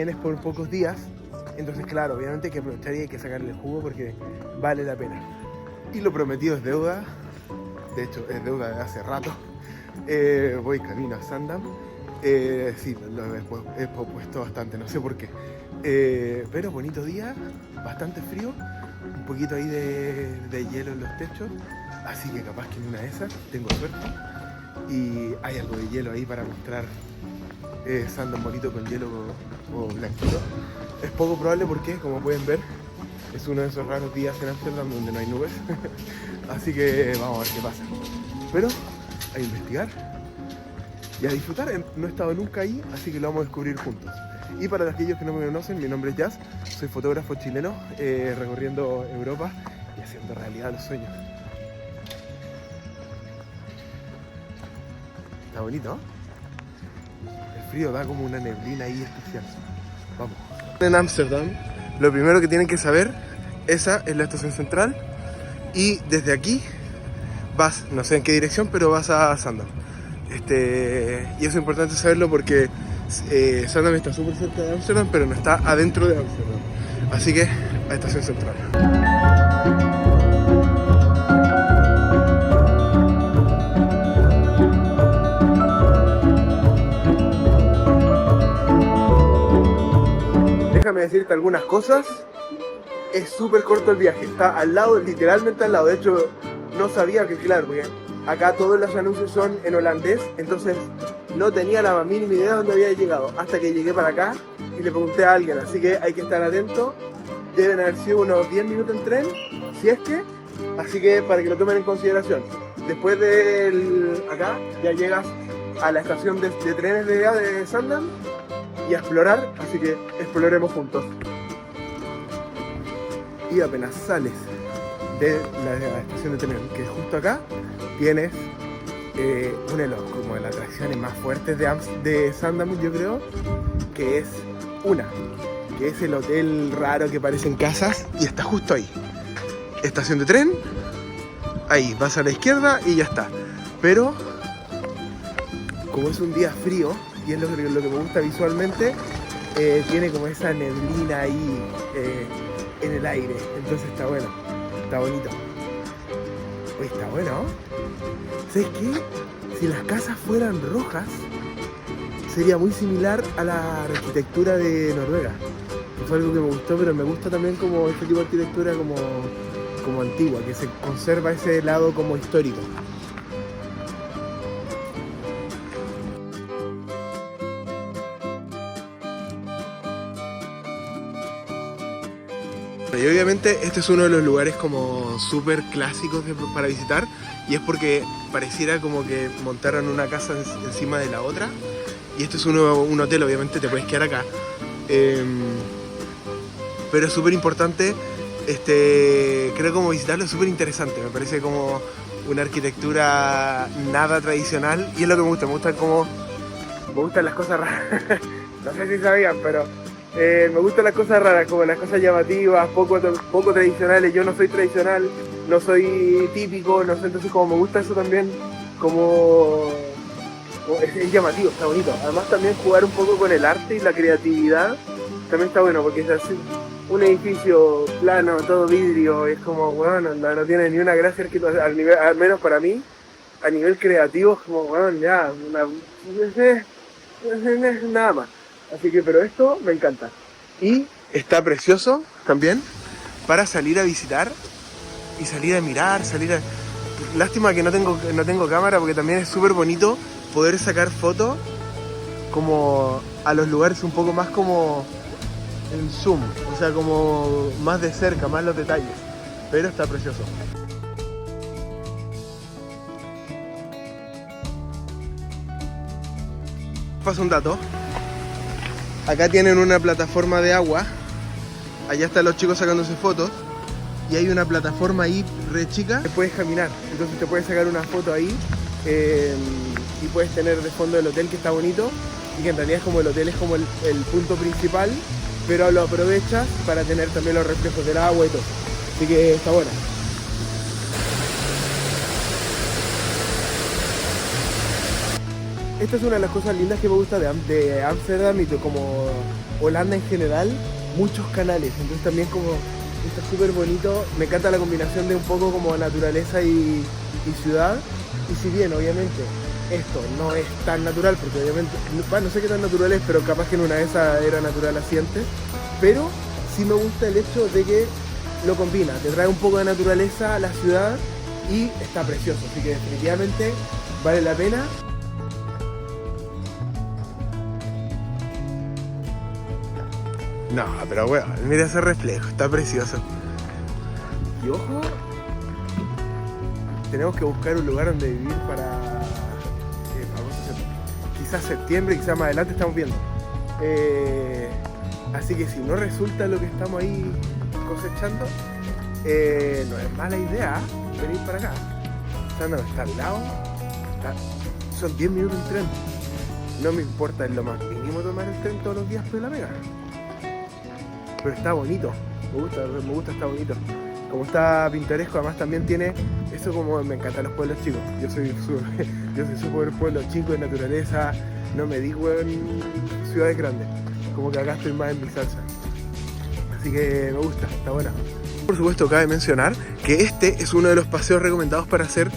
vienes por pocos días, entonces claro, obviamente hay que aprovechar y hay que sacarle el jugo porque vale la pena. Y lo prometido es deuda, de hecho es deuda de hace rato. Voy camino a Zaandam. Sí, lo he pospuesto bastante, no sé por qué. Pero bonito día, bastante frío, un poquito ahí de hielo en los techos, así que capaz que en una de esas tengo suerte y hay algo de hielo ahí para mostrar Zaandam bonito con hielo o blanquito. Es poco probable porque, como pueden ver, es uno de esos raros días en Ámsterdam donde no hay nubes, así que vamos a ver qué pasa. Pero a investigar y a disfrutar. No he estado nunca ahí, así que lo vamos a descubrir juntos. Y para aquellos que no me conocen, mi nombre es Jazz, soy fotógrafo chileno, recorriendo Europa y haciendo realidad los sueños. Está bonito, ¿no? El frío da como una neblina ahí especial. Vamos. En Ámsterdam, lo primero que tienen que saber, esa es la estación central y desde aquí vas, no sé en qué dirección, pero vas a Zaandam. Y eso es importante saberlo porque Zaandam está súper cerca de Ámsterdam, pero no está adentro de Ámsterdam. Así que a estación central. Déjame decirte algunas cosas. Es súper corto el viaje, está al lado, literalmente al lado. De hecho, no sabía que, claro, porque acá todos los anuncios son en holandés, entonces no tenía la mínima idea de dónde había llegado hasta que llegué para acá y le pregunté a alguien, así que hay que estar atento. Deben haber sido unos 10 minutos en tren, si es que, así que para que lo tomen en consideración. Después de acá ya llegas a la estación de trenes de Zaandam y a explorar, así que exploremos juntos. Y apenas sales de la estación de tren, que es justo acá, tienes una de las como de las atracciones más fuertes de Zaandam, yo creo, que es el hotel raro que parecen casas y está justo ahí. Estación de tren, ahí, vas a la izquierda y ya está. Pero, como es un día frío, y es lo que me gusta visualmente, tiene como esa neblina ahí en el aire, entonces está bueno, está bonito. Uy, está bueno. ¿Sabes qué? Si las casas fueran rojas, sería muy similar a la arquitectura de Noruega, que fue algo que me gustó, pero me gusta también como este tipo de arquitectura como antigua, que se conserva ese lado como histórico. Y obviamente este es uno de los lugares como súper clásicos para visitar, y es porque pareciera como que montaron una casa encima de la otra, y esto es un hotel, obviamente te puedes quedar acá, pero es súper importante, creo como visitarlo es súper interesante, me parece como una arquitectura nada tradicional, y es lo que me gustan las cosas raras. No sé si sabían, pero me gustan las cosas raras, como las cosas llamativas, poco tradicionales. Yo no soy tradicional, no soy típico, no sé, entonces como me gusta eso también, es llamativo, está bonito. Además también jugar un poco con el arte y la creatividad también está bueno, porque es así, un edificio plano, todo vidrio, es como, bueno, no tiene ni una gracia al menos para mí, a nivel creativo, es como, bueno, ya, nada más. Así que, pero esto me encanta. Y está precioso también para salir a visitar y salir a mirar, Lástima que no tengo cámara, porque también es súper bonito poder sacar fotos como a los lugares un poco más como en zoom, o sea, como más de cerca, más los detalles. Pero está precioso. Paso un dato. Acá tienen una plataforma de agua, allá están los chicos sacándose fotos, y hay una plataforma ahí re chica, puedes caminar, entonces te puedes sacar una foto ahí, y puedes tener de fondo el hotel, que está bonito, y que en realidad es como el hotel es como el punto principal, pero lo aprovechas para tener también los reflejos del agua y todo, así que está bueno. esta es una de las cosas lindas que me gusta de Ámsterdam y de como Holanda en general, muchos canales, entonces también como está súper bonito, me encanta la combinación de un poco como naturaleza y ciudad, y si bien obviamente esto no es tan natural, porque obviamente, bueno, no sé qué tan natural es, pero capaz que en una de esas era natural así antes, pero sí me gusta el hecho de que lo combina, te trae un poco de naturaleza a la ciudad y está precioso, así que definitivamente vale la pena. No, pero bueno, mira ese reflejo, está precioso. Y ojo, tenemos que buscar un lugar donde vivir para quizás septiembre, quizás más adelante estamos viendo. Así que si no resulta lo que estamos ahí cosechando, no es mala idea venir para acá. Está al lado, son 10 minutos en tren. No me importa en lo más mínimo tomar el tren todos los días por la pega. Pero está bonito, me gusta, está bonito. Como está pintoresco, además también tiene eso, como me encantan los pueblos chicos. Yo soy súper pueblo chico de naturaleza, no me digo en ciudades grandes, como que acá estoy más en mi salsa. Así que me gusta, está buena. Por supuesto, cabe mencionar que este es uno de los paseos recomendados para hacer.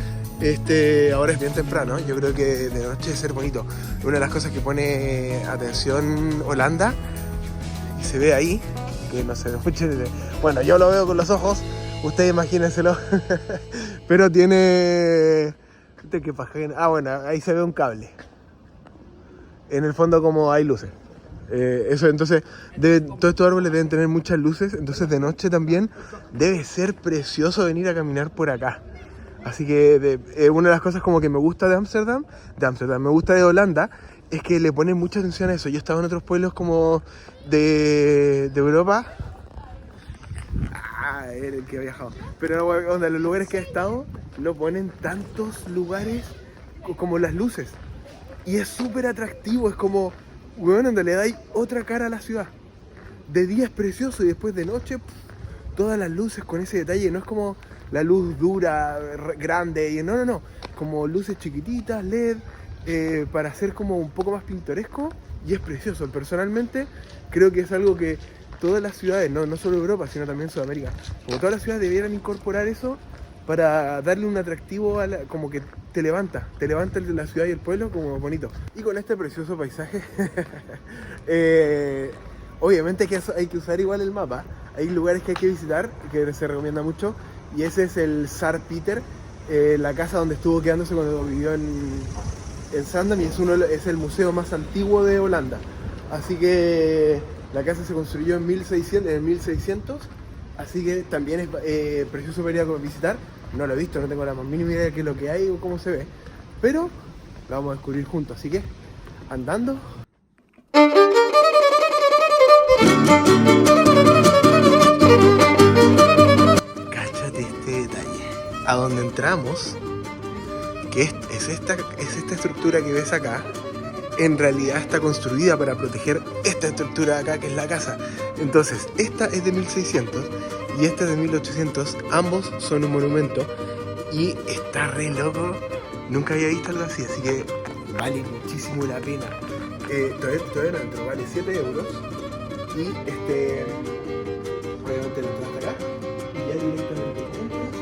Ahora es bien temprano, yo creo que de noche es ser bonito. Una de las cosas que pone atención Holanda, y se ve ahí, que no se ve mucho, bueno, yo lo veo con los ojos, ustedes imagínenselo, pero tiene... ¿Qué pasa? Ah, bueno, ahí se ve un cable. En el fondo como hay luces. Eso, entonces, todos estos árboles deben tener muchas luces, entonces de noche también debe ser precioso venir a caminar por acá. Así que una de las cosas como que me gusta de Ámsterdam, me gusta de Holanda, es que le ponen mucha atención a eso. Yo he estado en otros pueblos como de Europa. Era el que ha viajado. Pero onda, los lugares que he estado no ponen tantos lugares como las luces. Y es súper atractivo, es como, bueno, donde le dais otra cara a la ciudad. De día es precioso y después de noche, todas las luces con ese detalle, no es como la luz dura, grande, y no, como luces chiquititas, LED, para hacer como un poco más pintoresco, y es precioso. Personalmente creo que es algo que todas las ciudades, no solo Europa, sino también Sudamérica, como todas las ciudades debieran incorporar eso para darle un atractivo como que te levanta la ciudad y el pueblo como bonito. Y con este precioso paisaje, obviamente que hay que usar igual el mapa. Hay lugares que hay que visitar, que se recomienda mucho, y ese es el Sar Peter, la casa donde estuvo quedándose cuando vivió en Zaandam, y es el museo más antiguo de Holanda. Así que la casa se construyó en 1600, así que también es precioso para ir a visitar. No lo he visto, no tengo la más mínima idea de qué es lo que hay o cómo se ve, pero lo vamos a descubrir juntos, así que andando. Cáchate este detalle. A donde entramos, que es esta estructura que ves acá, en realidad está construida para proteger esta estructura de acá, que es la casa. Entonces, esta es de 1600 y esta es de 1800. Ambos son un monumento y está re loco. Nunca había visto algo así, así que vale muchísimo la pena. Todavía no entro, vale 7 euros. Y obviamente lo entras acá y ya directamente entras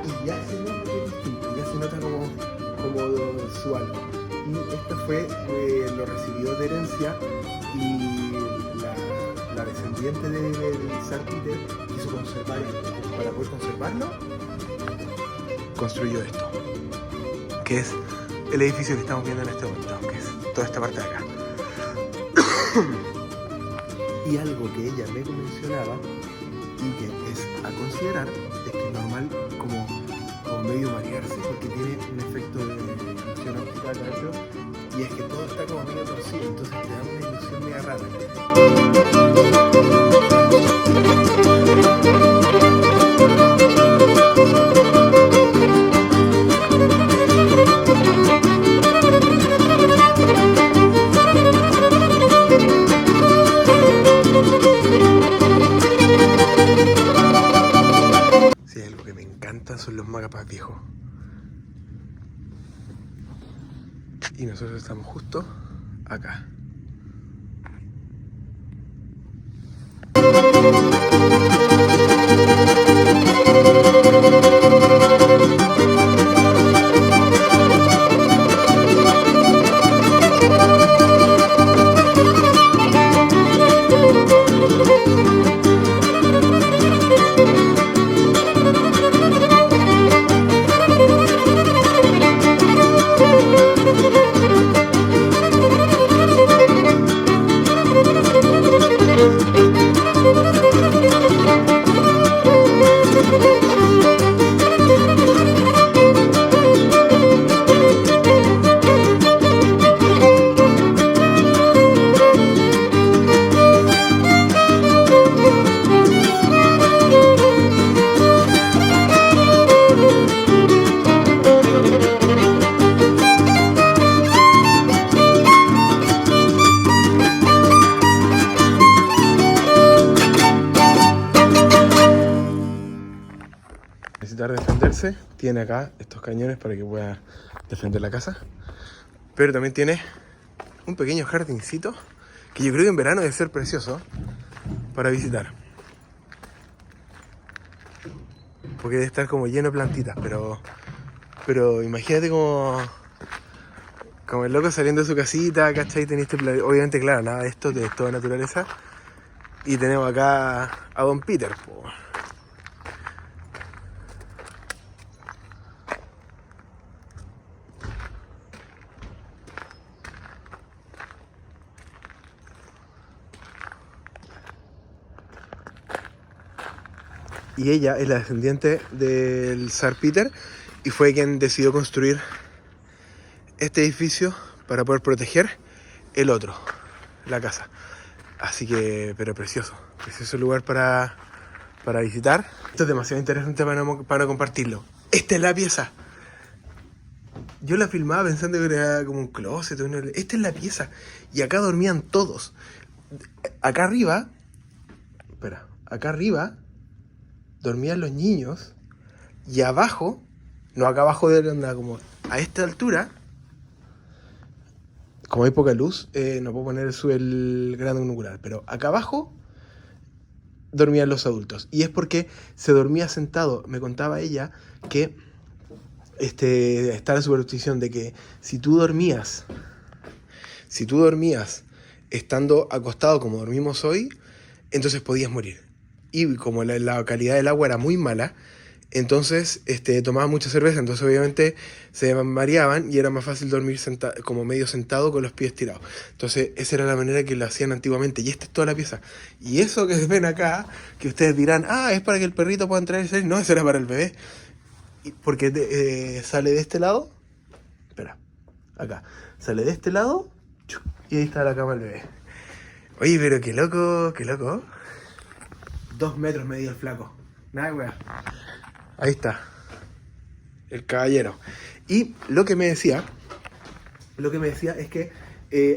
y ya se nota que es distinto, ya se nota como su alma. Y esto fue, lo recibió de herencia, y la descendiente del Sar Peter quiso conservar esto. Para poder conservarlo, construyó esto, que es el edificio que estamos viendo en este momento, que es toda esta parte de acá. Y algo que ella me mencionaba y que es a considerar es que es normal como medio marearse, porque tiene un efecto de ilusión óptica acá adentro, y es que todo está como medio torcido, entonces te da una ilusión media rara. Sí, algo que me encanta son los mapas viejos. Y nosotros estamos justo acá. Necesitar defenderse, tiene acá estos cañones para que pueda defender la casa, pero también tiene un pequeño jardincito que yo creo que en verano debe ser precioso para visitar, porque debe estar como lleno de plantitas, pero imagínate como el loco saliendo de su casita, ¿cachai? Obviamente, claro, nada de esto, es toda naturaleza, y tenemos acá a Don Peter, po. Y ella es la descendiente del Sir Peter y fue quien decidió construir este edificio para poder proteger el otro, la casa. Así que, pero precioso lugar para visitar. Esto es demasiado interesante para compartirlo. Esta es la pieza. Yo la filmaba pensando que era como un closet. Esta es la pieza. Y acá dormían todos. Acá arriba dormían los niños, y abajo, no acá abajo de la onda, como a esta altura, como hay poca luz, no puedo poner el gran angular, pero acá abajo dormían los adultos. Y es porque se dormía sentado. Me contaba ella que está la superstición de que si tú dormías estando acostado como dormimos hoy, entonces podías morir. Y como la calidad del agua era muy mala, entonces tomaban mucha cerveza, entonces obviamente se mareaban y era más fácil dormir como medio sentado con los pies tirados. Entonces esa era la manera que lo hacían antiguamente, y esta es toda la pieza. Y eso que ven acá, que ustedes dirán, es para que el perrito pueda entrar y salir, no, eso era para el bebé. Porque sale de este lado, acá, sale de este lado, y ahí está la cama del bebé. Oye, pero qué loco. 2 metros medía el flaco. Nada, weá. Ahí está. El caballero. Y lo que me decía es que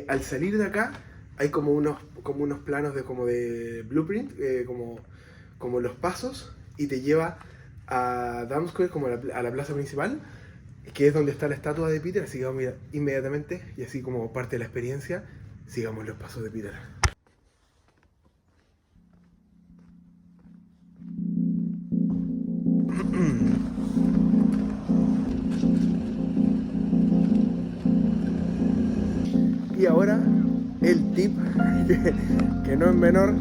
al salir de acá hay como unos planos de blueprint, como los pasos, y te lleva a Dam Square, como a la plaza principal, que es donde está la estatua de Peter. Así que vamos a ir inmediatamente, y así como parte de la experiencia, sigamos los pasos de Peter. Y ahora el tip que no es menor,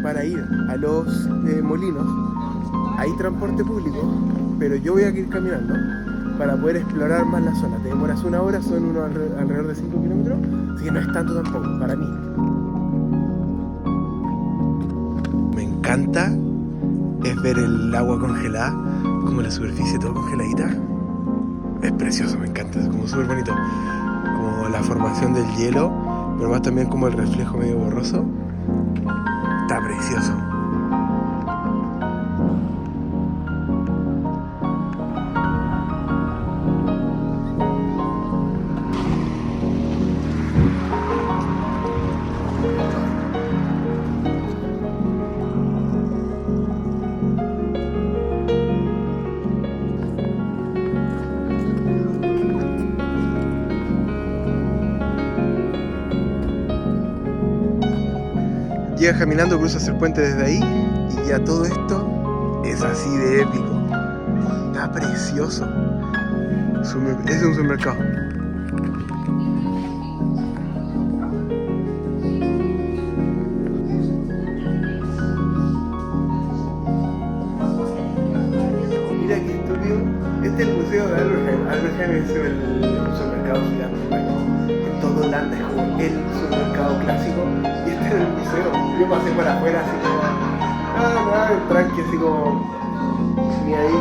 para ir a los molinos. Hay transporte público, pero yo voy a ir caminando para poder explorar más la zona. Te demoras 1 hora, son alrededor de 5 kilómetros, así que no es tanto tampoco para mí. Me encanta es ver el agua congelada, como la superficie todo congeladita. Es precioso, me encanta, es como súper bonito. Como la formación del hielo, pero más también como el reflejo medio borroso. Está precioso. Llegas caminando, cruzas el puente desde ahí y ya todo esto es así de épico. Está precioso. Es un supermercado. Mira qué estúpido. Este es el museo de Alberheim. Alberheim es un supermercado gigante. En todo Holanda es como el supermercado clásico. Y este es el museo. Yo pasé por afuera así como... tranqui, así como... ni ahí.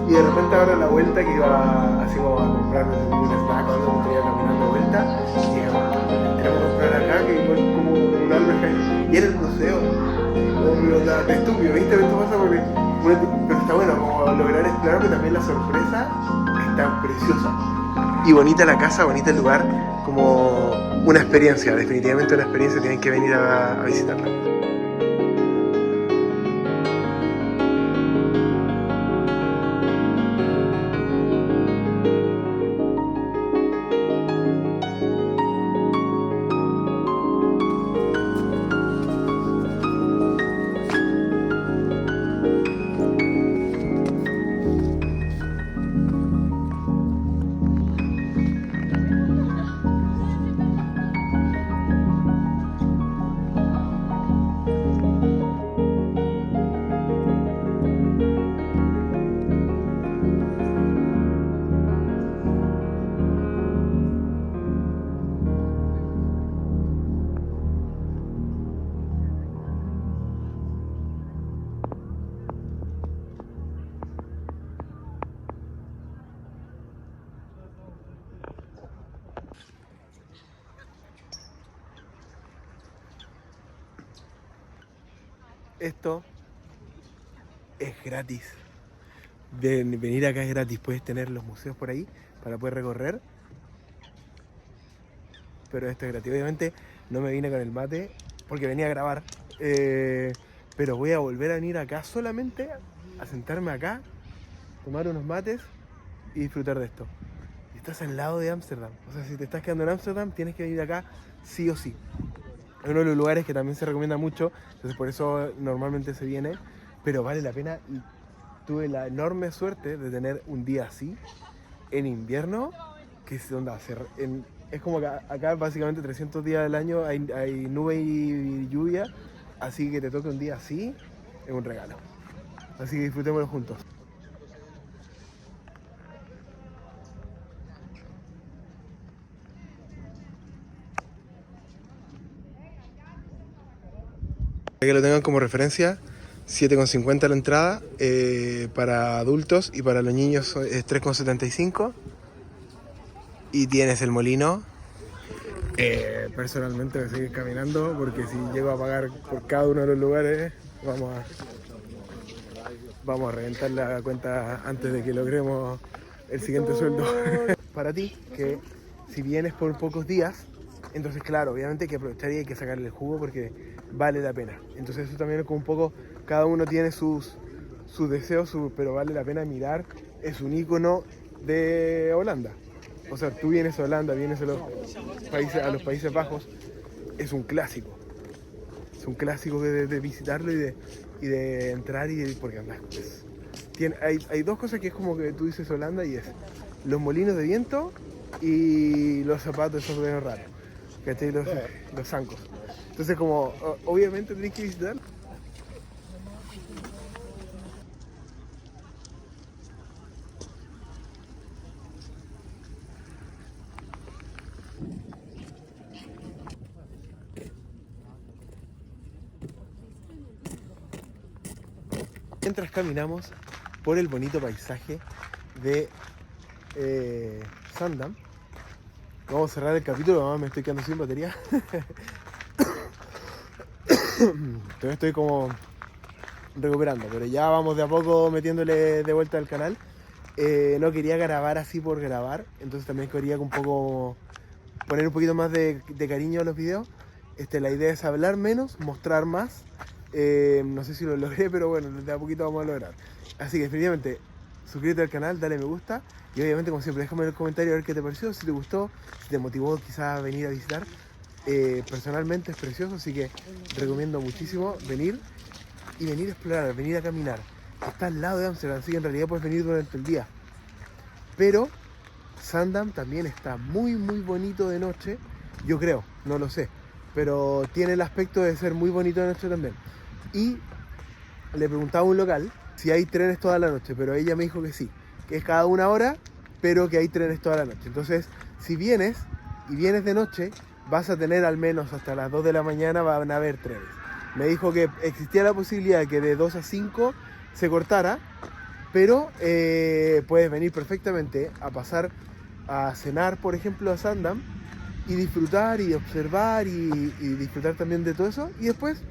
Y de repente ahora la vuelta que iba así como a comprar un snack o algo, que iba caminando de vuelta. Y dije, tenemos que comprar acá, que igual como un Alberheim. Y era el museo. De estúpido, ¿viste? Esto pasa porque... Pero está bueno como lograr explorar, pero también la sorpresa está preciosa. Y bonita la casa, bonita el lugar, como una experiencia, definitivamente una experiencia, tienen que venir a visitarla. Esto es gratis. Venir acá es gratis. Puedes tener los museos por ahí para poder recorrer. Pero esto es gratis. Obviamente no me vine con el mate porque venía a grabar. Pero voy a volver a venir acá solamente a sentarme acá, tomar unos mates y disfrutar de esto. Y estás al lado de Ámsterdam. O sea, si te estás quedando en Ámsterdam, tienes que venir acá sí o sí. Es uno de los lugares que también se recomienda mucho, entonces por eso normalmente se viene, pero vale la pena. Y tuve la enorme suerte de tener un día así, en invierno, que es donde es como que acá básicamente 300 días del año hay nube y lluvia, así que te toque un día así, es un regalo. Así que disfrutémoslo juntos. Para que lo tengan como referencia, 7,50 la entrada, para adultos, y para los niños es 3,75. Y tienes el molino. Personalmente voy a seguir caminando porque si llego a pagar por cada uno de los lugares, vamos a reventar la cuenta antes de que logremos el siguiente sueldo. Para ti, que si vienes por pocos días, entonces claro, obviamente hay que aprovechar y hay que sacarle el jugo porque vale la pena. Entonces eso también es como un poco, cada uno tiene sus deseos, pero vale la pena mirar. Es un ícono de Holanda. O sea, tú vienes a Holanda, vienes a los Países Bajos, es un clásico. Es un clásico de visitarlo y de entrar porque anda, hay dos cosas que es como que tú dices Holanda y es los molinos de viento y los zapatos esos de raros, ¿cachai? Los zancos. Entonces como obviamente tenés que visitar. Mientras caminamos por el bonito paisaje de Zaandam, vamos a cerrar el capítulo. Mamá, me estoy quedando sin batería. Todavía estoy como recuperando, pero ya vamos de a poco metiéndole de vuelta al canal. No quería grabar así por grabar, entonces también quería un poco poner un poquito más de cariño a los videos. La idea es hablar menos, mostrar más. No sé si lo logré, pero bueno, de a poquito vamos a lograr. Así que definitivamente suscríbete al canal, dale me gusta y obviamente como siempre déjame en el comentario a ver qué te pareció, si te gustó, si te motivó quizás a venir a visitar. Personalmente es precioso, así que recomiendo muchísimo venir a explorar, venir a caminar. Está al lado de Ámsterdam, así que en realidad puedes venir durante el día. Pero Zaandam también está muy bonito de noche, yo creo, no lo sé, pero tiene el aspecto de ser muy bonito de noche también. Y le preguntaba a un local si hay trenes toda la noche, pero ella me dijo que sí, que es cada 1 hora, pero que hay trenes toda la noche. Entonces, si vienes de noche, vas a tener al menos hasta las 2 de la mañana van a haber trenes. Me dijo que existía la posibilidad de que de 2 a 5 se cortara, pero puedes venir perfectamente a pasar a cenar, por ejemplo, a Zaandam y disfrutar y observar y disfrutar también de todo eso y después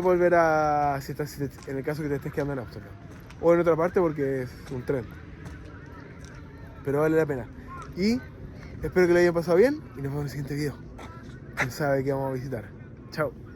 volver a, en el caso que te estés quedando en Ámsterdam o en otra parte porque es un tren, pero vale la pena. Y espero que lo hayan pasado bien y nos vemos en el siguiente video. Quién sabe qué vamos a visitar. Chao.